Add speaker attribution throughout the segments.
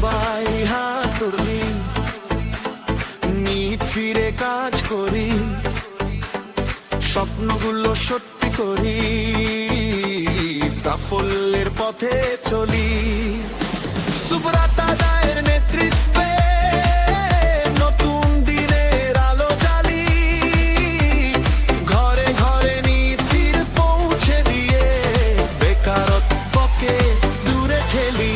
Speaker 1: সবাই হাতুড়ি নিট ফিরে কাজ করি, স্বপ্নগুলো সত্যি করি, সাফল্যের পথে চলি। সুব্রতা রায়ের নেতৃত্বে নতুন দিনের আলো জ্বালি, ঘরে ঘরে নীতির পৌঁছে দিয়ে বেকারত্বকে দূরে ঠেলি।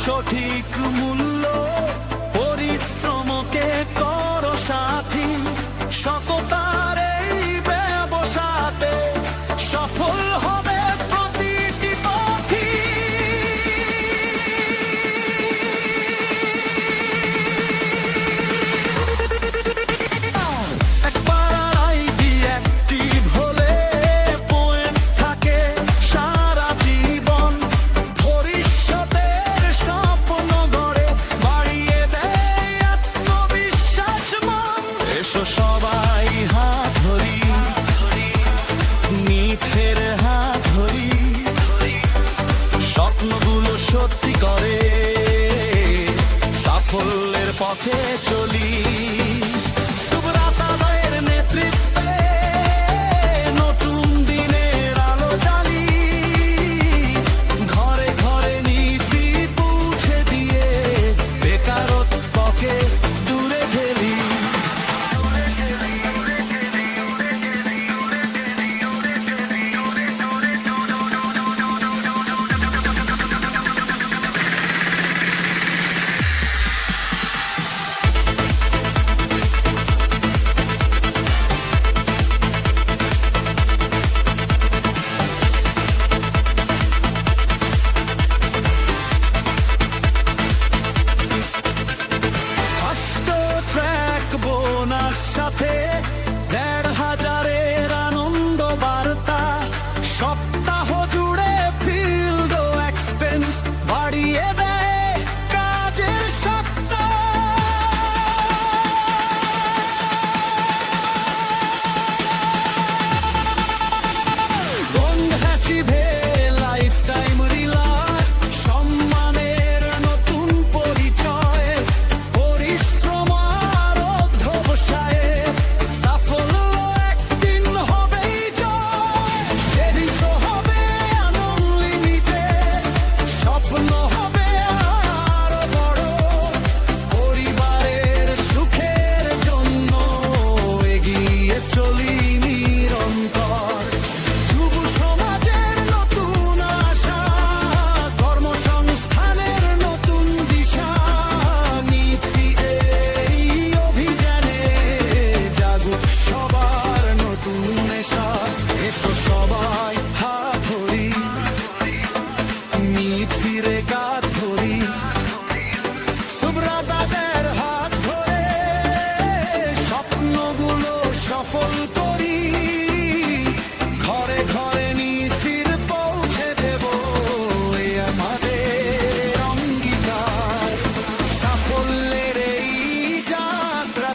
Speaker 1: সঠিক মূল্য, পরিশ্রমকে করো সাথী, সততার এই ব্যবসাতে সফল হবে প্রতিটি পথী। একবার আইডি অ্যাক্টিভ হলে পয়েন্ট থাকে সারা জীবন, ভবিষ্যতের স্বপ্ন গড়ে বাড়িয়ে দেয় আত্মবিশ্বাস মন। এসো সবাই হাত ধরি, নিথের হাত ধরি, স্বপ্নগুলো সত্যি করে সাফল্যের পথে চলি। সুব্রতা রায়ের নেতৃত্বে নতুন দিনের আলো জ্বালি, ঘরে ঘরে নীতি পৌঁছে দিয়ে বেকারত্বকে দূরে ঠেলি। বোনাস সাথে ১,৫০০-এর আনন্দ বার্তা, সপ্তাহ জুড়ে ফিল্ড এক্সপেন্স বাড়িয়ে